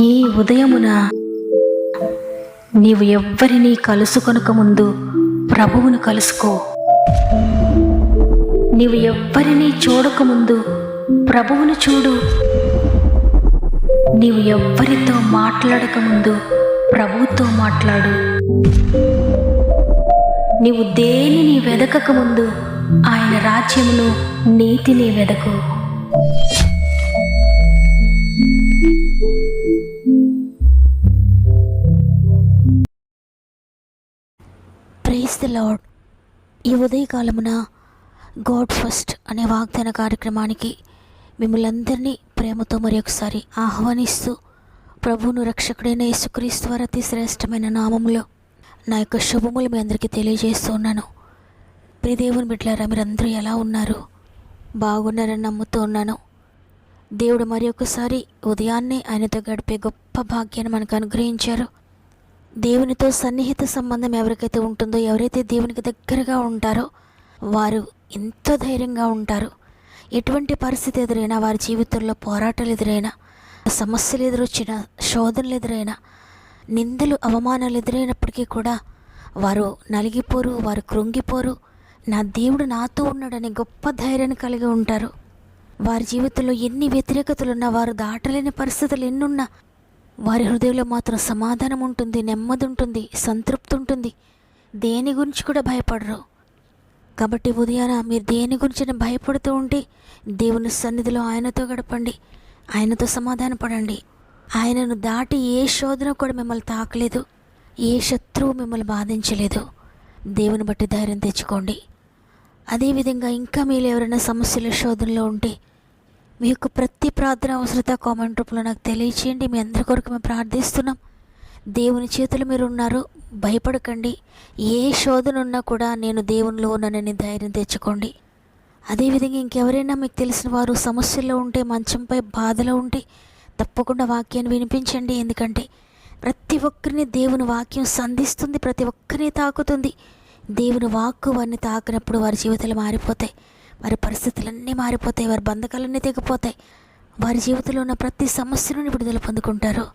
ఈ ఉదయమున నీవు ఎవ్వరినీ కలుసుకొనక ముందు ప్రభువును కలుసుకో. నీవు ఎవ్వరినీ చూడకముందు ప్రభువును చూడు. నీవు ఎవ్వరితో మాట్లాడకముందు ప్రభువుతో మాట్లాడు. నీవు దేనిని వెదకకముందు ఆయన రాజ్యమును నీతిని వెదకు. Praise the lord. ఈ ఉదయకాలమున గాడ్ ఫస్ట్ అనే వాగ్దాన కార్యక్రమానికి మిమ్మల్ని అందరినీ ప్రేమతో మరి ఒకసారి ఆహ్వానిస్తూ, ప్రభువును రక్షకుడైన యేసుక్రీస్తు వారి అతి శ్రేష్టమైన నామములో నా యొక్క శుభములు మీ అందరికీ తెలియజేస్తూ ఉన్నాను. ప్రియ దేవుని బిడ్డలారా, మీరందరూ ఎలా ఉన్నారు? బాగున్నారని నమ్ముతూ ఉన్నాను. దేవుడు మరి ఒకసారి ఉదయాన్నే ఆయనతో గడిపే గొప్ప భాగ్యాన్ని మనకు అనుగ్రహించారు. దేవునితో సన్నిహిత సంబంధం ఎవరికైతే ఉంటుందో, ఎవరైతే దేవునికి దగ్గరగా ఉంటారో వారు ఎంతో ధైర్యంగా ఉంటారు. ఎటువంటి పరిస్థితి ఎదురైనా, వారి జీవితంలో పోరాటాలు ఎదురైనా, సమస్యలు ఎదురొచ్చినా, శోధనలు ఎదురైనా, నిందలు అవమానాలు ఎదురైనప్పటికీ కూడా వారు నలిగిపోరు, వారు కృంగిపోరు. నా దేవుడు నాతో ఉన్నాడని గొప్ప ధైర్యాన్ని కలిగి ఉంటారు. వారి జీవితంలో ఎన్ని వ్యతిరేకతలున్నా, వారు దాటలేని పరిస్థితులు ఎన్నున్నా వారి హృదయంలో మాత్రం సమాధానం ఉంటుంది, నెమ్మది ఉంటుంది, సంతృప్తి ఉంటుంది. దేని గురించి కూడా భయపడరు. కాబట్టి ఉదయాన మీరు దేని గురించి భయపడుతూ ఉంటే దేవుని సన్నిధిలో ఆయనతో గడపండి, ఆయనతో సమాధాన పడండి. ఆయనను దాటి ఏ శోధన కూడా మిమ్మల్ని తాకలేదు, ఏ శత్రువు మిమ్మల్ని బాధించలేదు. దేవుని బట్టి ధైర్యం తెచ్చుకోండి. అదేవిధంగా ఇంకా మీరు ఎవరైనా సమస్యల శోధనలో ఉంటే మీ యొక్క ప్రతి ప్రార్థన అవసరత కామెంట్ రూపంలో నాకు తెలియచేయండి. మీ అందరి కొరకు మేము ప్రార్థిస్తున్నాం. దేవుని చేతులు మీరు ఉన్నారు, భయపడకండి. ఏ శోధన ఉన్నా కూడా నేను దేవునిలో ఉన్నానని ధైర్యం తెచ్చుకోండి. అదేవిధంగా ఇంకెవరైనా మీకు తెలిసిన వారు సమస్యల్లో ఉంటే, మంచంపై బాధలో ఉంటే తప్పకుండా వాక్యాన్ని వినిపించండి. ఎందుకంటే ప్రతి ఒక్కరిని దేవుని వాక్యం సంధిస్తుంది, ప్రతి ఒక్కరిని తాకుతుంది. దేవుని వాక్కు వారిని తాకినప్పుడు వారి జీవితాలు మారిపోతాయి, వారి పరిస్థితులన్నీ మారిపోతాయి, వారి బంధకాలన్నీ తెగిపోతాయి. వారి జీవితంలో ఉన్న ప్రతి సమస్య నుండి విడుదల పొందుకుంటారు.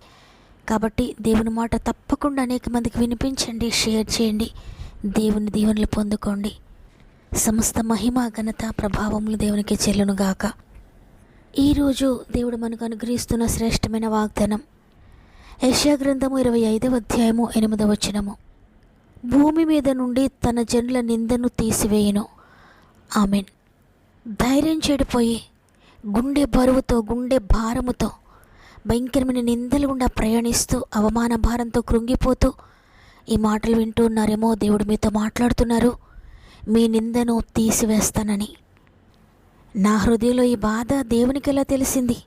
కాబట్టి దేవుని మాట తప్పకుండా అనేక మందికి వినిపించండి, షేర్ చేయండి. దేవుని దీవెనలు పొందుకోండి. సమస్త మహిమ, ఘనత, ప్రభావములు దేవునికి చెల్లునుగాక. ఈరోజు దేవుడు మనకు అనుగ్రహిస్తున్న శ్రేష్టమైన వాగ్దానం యెషయా గ్రంథము 25వ అధ్యాయము 8వ వచనము. భూమి మీద నుండి తన జనుల నిందను తీసివేయును. ఆమెన్. ధైర్యం చెడిపోయి గుండె బరువుతో, గుండె భారముతో, భయంకరమైన నిందలు గుండా ప్రయాణిస్తూ, అవమాన భారంతో కృంగిపోతూ ఈ మాటలు వింటూ ఉన్నారేమో. దేవుడు మీతో మాట్లాడుతున్నారు, మీ నిందను తీసివేస్తానని. నా హృదయంలో ఈ బాధ దేవునికి ఎలా తెలిసింది?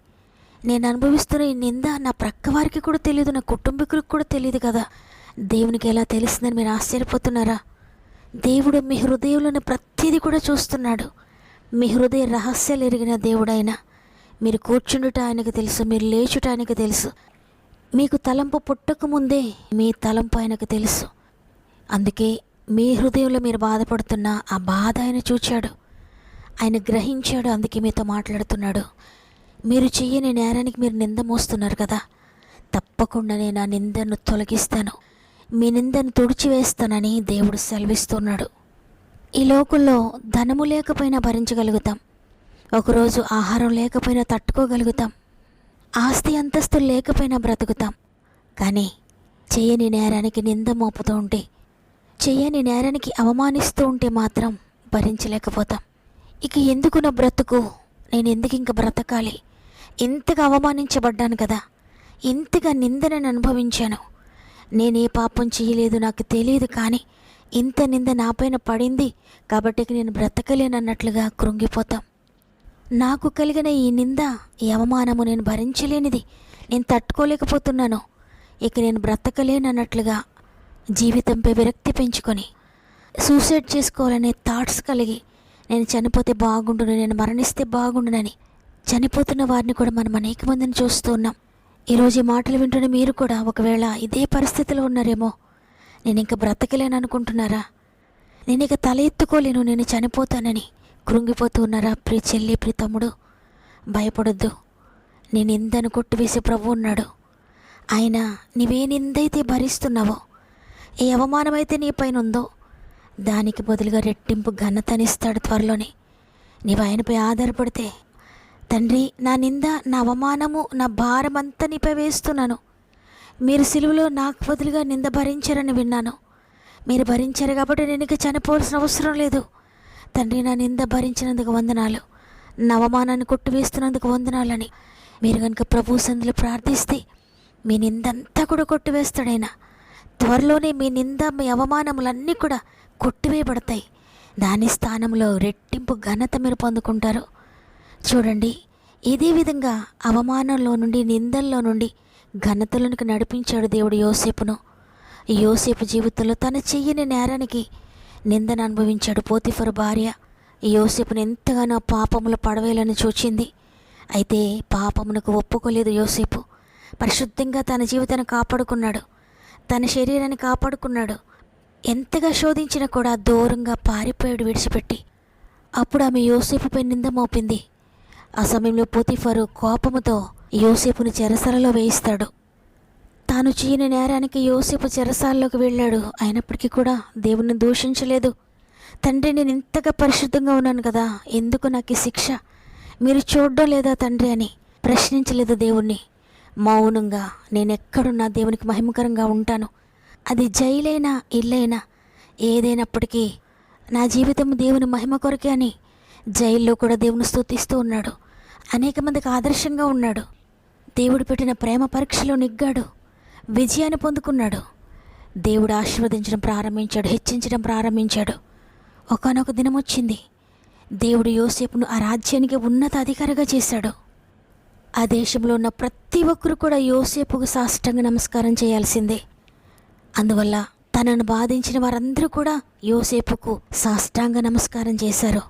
నేను అనుభవిస్తున్న ఈ నింద నా ప్రక్క వారికి కూడా తెలియదు, నా కుటుంబీకులకు కూడా తెలియదు కదా. దేవునికి ఎలా తెలిసిందని మీరు ఆశ్చర్యపోతున్నారా? దేవుడు మీ హృదయంలోని ప్రతిదీ కూడా చూస్తున్నాడు. మీ హృదయ రహస్యాలు ఎరిగిన దేవుడైనా. మీరు కూర్చుండుట ఆయనకు తెలుసు, మీరు లేచుట ఆయనకు తెలుసు. మీకు తలంపు పుట్టకముందే మీ తలంపు ఆయనకు తెలుసు. అందుకే మీ హృదయంలో మీరు బాధపడుతున్న ఆ బాధ ఆయన చూచాడు, ఆయన గ్రహించాడు. అందుకే మీతో మాట్లాడుతున్నాడు. మీరు చెయ్యని నేరానికి మీరు నింద మోస్తున్నారు కదా, తప్పకుండా నేను ఆ నిందను తొలగిస్తాను, మీ నిందను తుడిచివేస్తానని దేవుడు సెలవిస్తున్నాడు. ఈ లోకంలో ధనము లేకపోయినా భరించగలుగుతాం, ఒకరోజు ఆహారం లేకపోయినా తట్టుకోగలుగుతాం, ఆస్తి అంతస్తులు లేకపోయినా బ్రతుకుతాం. కానీ చేయని నేరానికి నింద మోపుతూ ఉంటే, చేయని నేరానికి అవమానిస్తూ ఉంటే మాత్రం భరించలేకపోతాం. ఇక ఎందుకు నా బ్రతుకు, నేను ఎందుకు ఇంక బ్రతకాలి, ఇంతగా అవమానించబడ్డాను కదా, ఇంతగా నిందనని అనుభవించాను, నేనే పాపం చేయలేదు, నాకు తెలియదు, కానీ ఇంత నింద నాపైన పడింది కాబట్టి నేను బ్రతకలేనన్నట్లుగా కృంగిపోతాం. నాకు కలిగిన ఈ నింద, ఈ అవమానము నేను భరించలేనిది, నేను తట్టుకోలేకపోతున్నాను, ఇక నేను బ్రతకలేనన్నట్లుగా జీవితంపై విరక్తి పెంచుకొని సూసైడ్ చేసుకోవాలనే థాట్స్ కలిగి నేను చనిపోతే బాగుండును, నేను మరణిస్తే బాగుండునని చనిపోతున్న వారిని కూడా మనం అనేక మందిని చూస్తూ ఉన్నాం. ఈరోజు ఈ మాటలు వింటున్న మీరు కూడా ఒకవేళ ఇదే పరిస్థితిలో ఉన్నారేమో. నేను ఇంక బ్రతకలేను అనుకుంటున్నారా? నేను ఇక తల ఎత్తుకోలేను, నేను చనిపోతానని కృంగిపోతూ ఉన్నారా? ప్రియ చెల్లి, ప్రియ తమ్ముడు, భయపడొద్దు. నీ నిందను కొట్టివేసే ప్రభు ఉన్నాడు. ఆయన నీవే నిందైతే భరిస్తున్నావో, ఏ అవమానమైతే నీ పైన ఉందో దానికి బదులుగా రెట్టింపు ఘనతనిస్తాడు త్వరలోనే. నీవు ఆయనపై ఆధారపడితే, తండ్రి నా నింద, నా అవమానము, నా భారం అంతా నీపై వేస్తున్నాను. మీరు సిలువలో నాకు బదులుగా నింద భరించారని విన్నాను. మీరు భరించారు కాబట్టి నేను ఇక చనిపోవాల్సిన అవసరం లేదు. తండ్రి నా నింద భరించినందుకు వందనాలు, నా అవమానాన్ని కొట్టివేస్తున్నందుకు వందనాలని మీరు కనుక ప్రభు సన్నిధిలో ప్రార్థిస్తే మీ నిందంతా కూడా కొట్టివేస్తాడైనా. త్వరలోనే మీ నింద, మీ అవమానములన్నీ కూడా కొట్టివేయబడతాయి. దాని స్థానంలో రెట్టింపు ఘనత మీరు పొందుకుంటారు. చూడండి, ఇదే విధంగా అవమానంలో నుండి, నిందల్లో నుండి ఘనతలోనికి నడిపించాడు దేవుడు యోసేపును. యోసేపు జీవితంలో తన చెయ్యని నేరానికి నిందను అనుభవించాడు. పోతిఫరు భార్య యోసేపును ఎంతగానో పాపములు పడవేయాలని చూచింది. అయితే పాపమునకు ఒప్పుకోలేదు యోసేపు. పరిశుద్ధంగా తన జీవితాన్ని కాపాడుకున్నాడు, తన శరీరాన్ని కాపాడుకున్నాడు. ఎంతగా శోధించినా కూడా దూరంగా పారిపోయాడు విడిచిపెట్టి. అప్పుడు ఆమె యోసేపుపై నింద మోపింది. ఆ సమయంలో పోతిఫరు కోపముతో యోసేపును చెరసాలలో వేయిస్తాడు. తాను చేయని నేరానికి యోసేపు చెరసాలలోకి వెళ్ళాడు. అయినప్పటికీ కూడా దేవుణ్ణి దూషించలేదు. తండ్రి, నేను ఇంతగా పరిశుద్ధంగా ఉన్నాను కదా, ఎందుకు నాకు ఈ శిక్ష? మీరు చూడడం లేదా తండ్రి అని ప్రశ్నించలేదు దేవుణ్ణి. మౌనంగా నేనెక్కడున్నా దేవునికి మహిమకరంగా ఉంటాను. అది జైలైనా ఇల్లైనా ఏదైనప్పటికీ నా జీవితం దేవుని మహిమ కొరకే అని జైల్లో కూడా దేవుని స్తుతిస్తూ ఉన్నాడు. అనేక మందికి ఆదర్శంగా ఉన్నాడు. దేవుడు పెట్టిన ప్రేమ పరీక్షలో నెగ్గాడు, విజయాన్ని పొందుకున్నాడు. దేవుడు ఆశీర్వదించడం ప్రారంభించాడు, హెచ్చించడం ప్రారంభించాడు. ఒకానొక దినం వచ్చింది, దేవుడు యోసేపును ఆ రాజ్యానికి ఉన్నత అధికారిగా చేశాడు. ఆ దేశంలో ఉన్న ప్రతి ఒక్కరు కూడా యోసేపుకు సాష్టాంగ నమస్కారం చేయాల్సిందే. అందువల్ల తనను బాధించిన వారందరూ కూడా యోసేపుకు సాష్టాంగ నమస్కారం చేశారు.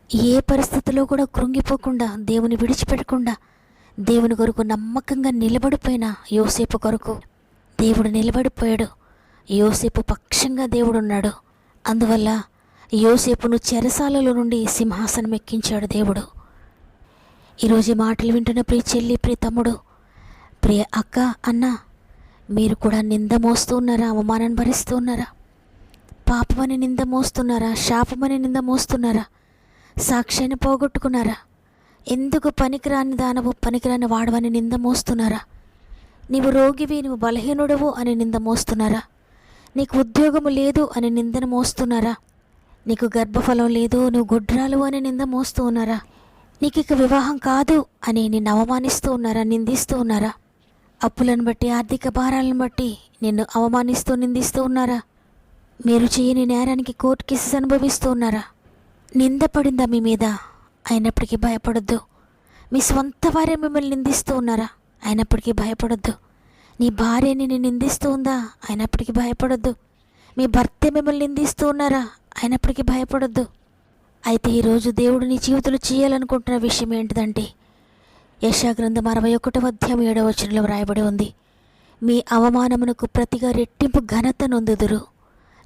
ఏ పరిస్థితిలో కూడా కృంగిపోకుండా, దేవుని విడిచిపెట్టకుండా, దేవుని కొరకు నమ్మకంగా నిలబడిపోయిన యోసేపు కొరకు దేవుడు నిలబడిపోయాడు. యోసేపు పక్షంగా దేవుడున్నాడు. అందువల్ల యోసేపును చెరసాలలో నుండి సింహాసనం ఎక్కించాడు దేవుడు. ఈరోజు మాటలు వింటున్న ప్రియ చెల్లి, ప్రియ తమ్ముడు, ప్రియ అక్క, అన్న, మీరు కూడా నింద మోస్తూ ఉన్నారా? అవమానాన్ని భరిస్తూ ఉన్నారా? పాపమని నింద మోస్తున్నారా? శాపమని నింద మోస్తున్నారా? సాక్ష్యాన్ని పోగొట్టుకున్నారా? ఎందుకు పనికిరాని దానవు, పనికిరాని వాడవని నింద మోస్తున్నారా? నీవు రోగివి, నువ్వు బలహీనుడవు అని నింద మోస్తున్నారా? నీకు ఉద్యోగము లేదు అని నిందను మోస్తున్నారా? నీకు గర్భఫలం లేదు, నువ్వు గుడ్రాలు అని నింద మోస్తూ ఉన్నారా? నీకు ఇక వివాహం కాదు అని నిన్ను అవమానిస్తూ ఉన్నారా? నిందిస్తూ ఉన్నారా? అప్పులను బట్టి, ఆర్థిక భారాలను బట్టి నిన్ను అవమానిస్తూ నిందిస్తూ ఉన్నారా? మీరు చేయని నేరానికి కోర్టు కేసెస్ అనుభవిస్తూ ఉన్నారా? నింద పడిందా మీ మీద? అయినప్పటికీ భయపడొద్దు. మీ స్వంత వారే మిమ్మల్ని నిందిస్తూ ఉన్నారా? అయినప్పటికీ భయపడొద్దు. నీ భార్య నిన్ను నిందిస్తూ ఉందా? అయినప్పటికీ భయపడొద్దు. మీ భర్త మిమ్మల్ని నిందిస్తూ ఉన్నారా? అయినప్పటికీ భయపడొద్దు. అయితే ఈరోజు దేవుడు నీ జీవితంలో చేయాలనుకుంటున్న విషయం ఏంటిదంటే, యెషయా గ్రంథం 61వ అధ్యాయం 7వ వచనంలో వ్రాయబడి ఉంది, మీ అవమానమునకు ప్రతిగా రెట్టింపు ఘనత నొందుదురు,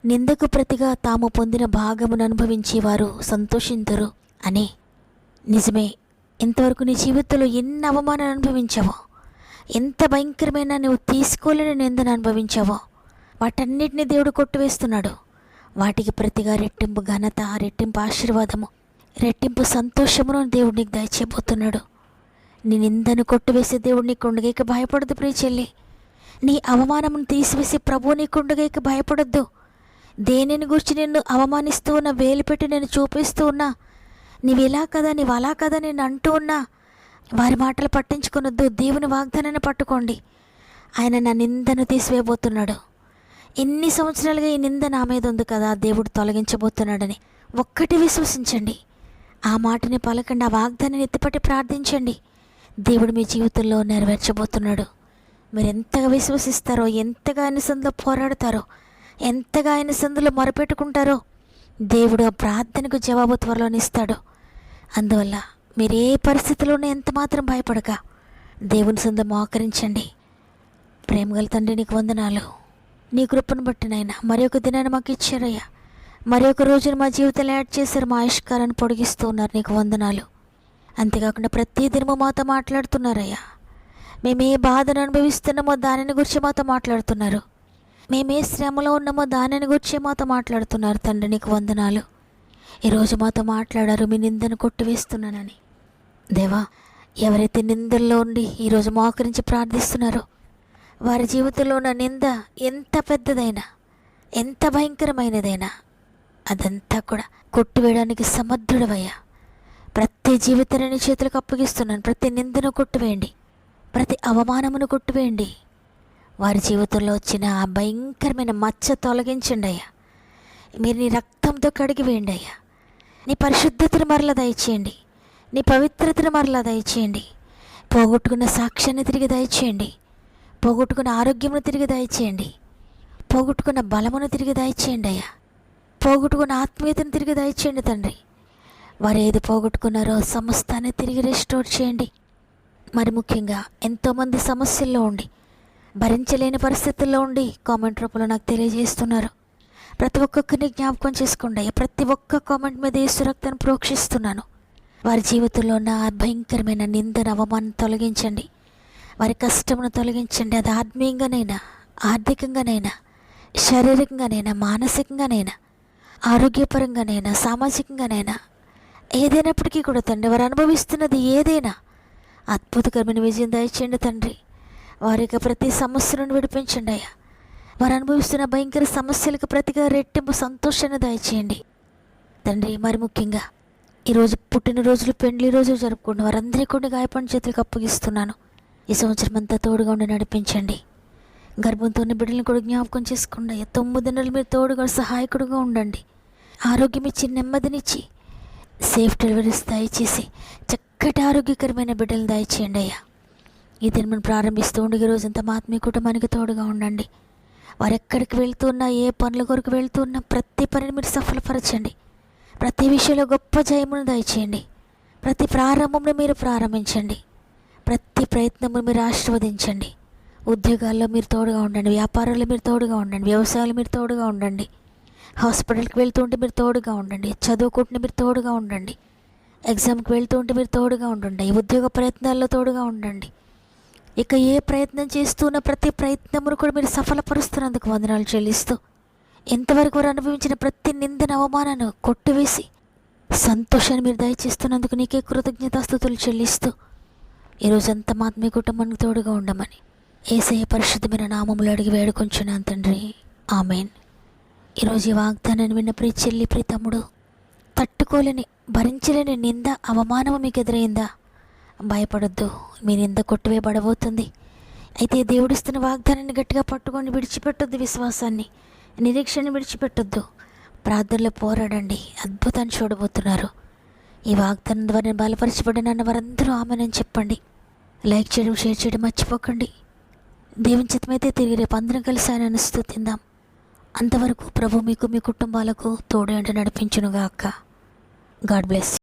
నిందకు ప్రతిగా తాము పొందిన భాగమును అనుభవించి వారు సంతోషింతురు అని. నిజమే, ఇంతవరకు నీ జీవితంలో ఎన్ని అవమానాలు అనుభవించావో, ఎంత భయంకరమైన నువ్వు తీసుకోలేని నిందను అనుభవించావో, వాటన్నిటిని దేవుడు కొట్టివేస్తున్నాడు. వాటికి ప్రతిగా రెట్టింపు ఘనత, రెట్టింపు ఆశీర్వాదము, రెట్టింపు సంతోషమును దేవుడు నీకు దయచేయబోతున్నాడు. నీ నిందను కొట్టివేసే దేవుడు నీకు ఉండగేక భయపడద్దు ప్రియ చెల్లి. నీ అవమానమును తీసివేసే ప్రభువు నీకు ఉండగేక భయపడొద్దు. దేనిని గురించి నిన్ను అవమానిస్తూ ఉన్నా, వేలు పెట్టి నేను చూపిస్తూ ఉన్నా, నీవు ఇలా కదా, నీవు అలా కదా నేను అంటూ ఉన్నా, వారి మాటలు పట్టించుకొనొద్దు. దేవుని వాగ్దానాన్ని పట్టుకోండి. ఆయన నా నిందను తీసివేయబోతున్నాడు. ఎన్ని సంవత్సరాలుగా ఈ నింద నా మీద ఉంది కదా, దేవుడు తొలగించబోతున్నాడని ఒక్కటి విశ్వసించండి. ఆ మాటని పలకండి, ఆ వాగ్దానాన్ని ఎత్తిపట్టి ప్రార్థించండి. దేవుడు మీ జీవితంలో నెరవేర్చబోతున్నాడు. మీరు ఎంతగా విశ్వసిస్తారో, ఎంతగా ఆయన సందులో పోరాడతారో, ఎంతగా ఆయన సందులో మొరపెట్టుకుంటారో దేవుడు ఆ ప్రార్థనకు జవాబు త్వరలోనే ఇస్తాడు. అందువల్ల మీరు ఏ పరిస్థితిలోనే ఎంత మాత్రం భయపడక దేవుని సందు మోకరించండి. ప్రేమగల తండ్రి, నీకు వందనాలు. నీ కృపను బట్టి నాయనా మరి ఒక దినాన్ని మాకు ఇచ్చారయ్యా. మరి ఒక రోజున మా జీవితంలో యాడ్ చేశారు, మా ఆయుష్కారాన్ని పొడిగిస్తూ ఉన్నారు. నీకు వందనాలు. అంతేకాకుండా ప్రతి దినము మాతో మాట్లాడుతున్నారయ్యా. మేము ఏ బాధను అనుభవిస్తున్నామో దానిని గురించి మాతో మాట్లాడుతున్నారు. మేము ఏ శ్రమలో ఉన్నామో దానిని గురించి మాతో మాట్లాడుతున్నారు. తండ్రి నీకు వందనాలు. ఈరోజు మాతో మాట్లాడారు, మీ నిందను కొట్టివేస్తున్నానని. దేవా, ఎవరైతే నిందల్లో ఉండి ఈరోజు మోకరించి ప్రార్థిస్తున్నారో వారి జీవితంలో ఉన్న నింద ఎంత పెద్దదైనా, ఎంత భయంకరమైనదైనా అదంతా కూడా కొట్టివేయడానికి సమర్థుడవయ్యా. ప్రతి జీవితాన్ని చేతులకు అప్పగిస్తున్నాను. ప్రతి నిందను కొట్టివేయండి, ప్రతి అవమానమును కొట్టివేయండి. వారి జీవితంలో వచ్చిన ఆ భయంకరమైన మచ్చ తొలగించండి అయ్యా. మీరు నీ రక్తంతో కడిగి వేయండి అయ్యా. నీ పరిశుద్ధతను మరలా దయచేయండి, నీ పవిత్రతను మరలా దయచేయండి. పోగొట్టుకున్న సాక్ష్యాన్ని తిరిగి దయచేయండి, పోగొట్టుకున్న ఆరోగ్యమును తిరిగి దయచేయండి, పోగొట్టుకున్న బలమును తిరిగి దయచేయండి అయ్యా. పోగొట్టుకున్న ఆత్మీయతను తిరిగి దయచేయండి తండ్రి. వారు ఏది పోగొట్టుకున్నారో సమస్తాన్ని తిరిగి రెస్టోర్ చేయండి. మరి ముఖ్యంగా ఎంతోమంది సమస్యల్లో ఉండి, భరించలేని పరిస్థితుల్లో ఉండి కామెంట్ రూపంలో నాకు తెలియజేస్తున్నారు. ప్రతి ఒక్కొక్కరిని జ్ఞాపకం చేసుకోండి అయ్యా. ప్రతి ఒక్క కామెంట్ మీద యేసు రక్తాన్ని ప్రోక్షిస్తున్నాను. వారి జీవితంలో ఉన్న ఆ భయంకరమైన నిందన అవమానం తొలగించండి, వారి కష్టమును తొలగించండి. అది ఆత్మీయంగానైనా, ఆర్థికంగానైనా, శారీరకంగానైనా, మానసికంగానైనా, ఆరోగ్యపరంగానైనా, సామాజికంగానైనా, ఏదైనప్పటికీ కూడా తండ్రి వారు అనుభవిస్తున్నది ఏదైనా అద్భుతకరమైన విజయం దయచేయండి తండ్రి. వారి యొక్క ప్రతి సమస్యలను విడిపించండి అయ్యా. వారు అనుభవిస్తున్న భయంకర సమస్యలకు ప్రతిగా రెట్టింపు సంతోషాన్ని దయచేయండి తండ్రి. మరి ముఖ్యంగా ఈరోజు పుట్టినరోజులు, పెండ్లి రోజులు జరుపుకుంటున్న వారందరికీ కూడా గాయపడిన చేతులకు అప్పగిస్తున్నాను. ఈ సంవత్సరం అంతా తోడుగా ఉండి నడిపించండి. గర్భంతో బిడ్డలను కూడా జ్ఞాపకం చేసుకోండి అయ్యా. 9 నెలలు మీరు తోడుగా సహాయకుడుగా ఉండండి. ఆరోగ్యం ఇచ్చి, నెమ్మదినిచ్చి, సేఫ్ డెలివరీస్ దయచేసి చక్కటి ఆరోగ్యకరమైన బిడ్డలు దయచేయండి అయ్యా. ఈ దినమును ప్రారంభిస్తూ ఉండే రోజంతా మా ఆత్మీయ కుటుంబానికి తోడుగా ఉండండి. వారు ఎక్కడికి వెళ్తున్నా, ఏ పనుల కొరకు వెళ్తున్నా ప్రతి పనిని మీరు సఫలపరచండి. ప్రతి విషయంలో గొప్ప జయమును దయచేయండి. ప్రతి ప్రారంభంలో మీరు ప్రారంభించండి. ప్రతి ప్రయత్నమును మీరు ఆశీర్వదించండి. ఉద్యోగాల్లో మీరు తోడుగా ఉండండి, వ్యాపారాల్లో మీరు తోడుగా ఉండండి, వ్యవసాయాలు మీరు తోడుగా ఉండండి, హాస్పిటల్కి వెళ్తుంటే మీరు తోడుగా ఉండండి, చదువుకుంటే మీరు తోడుగా ఉండండి, ఎగ్జామ్కి వెళ్తుంటే మీరు తోడుగా ఉండండి, ఉద్యోగ ప్రయత్నాల్లో తోడుగా ఉండండి. ఇక ఏ ప్రయత్నం చేస్తున్న ప్రతి ప్రయత్నమును కూడా మీరు సఫలపరుస్తున్నందుకు వందనాలు చెల్లిస్తూ, ఎంతవరకు వారు అనుభవించిన ప్రతి నిందన అవమానాన్ని కొట్టివేసి సంతోషాన్ని మీరు దయచేస్తున్నందుకు నీకే కృతజ్ఞతాస్తుతులు చెల్లిస్తూ, ఈరోజంతా మా ఆత్మీయ కుటుంబానికి తోడుగా ఉండమని యేసయ్య పరిశుద్ధమైన నామములో అడిగి వేడుకొంచున్నాను తండ్రి. ఆమెన్. ఈరోజు ఈ వాగ్దానాన్ని విన్న ప్రియ చెల్లి, ప్రియ తమ్ముడు, తట్టుకోలేని, భరించలేని నింద, అవమానము మీకు ఎదురైందా? భయపడొద్దు, మీ నింద కొట్టివేయబడబోతుంది. అయితే దేవుడిస్తున్న వాగ్దానాన్ని గట్టిగా పట్టుకొని విడిచిపెట్టొద్దు. విశ్వాసాన్ని, నిరీక్షణ విడిచిపెట్టొద్దు. ప్రార్థనలో పోరాడండి, అద్భుతాన్ని చూడబోతున్నారు. ఈ వాగ్దానం ద్వారా నేను బలపరచబడినన్న వారందరూ ఆమెనని చెప్పండి. లైక్ చేయడం, షేర్ చేయడం మర్చిపోకండి. దేవుని చిత్తమైతే తిరిగి రేపు అందరం కలిసి ఆయనను స్తుతిద్దాం. అంతవరకు ప్రభు మీకు, మీ కుటుంబాలకు తోడు నడిపించునుగాక. God bless.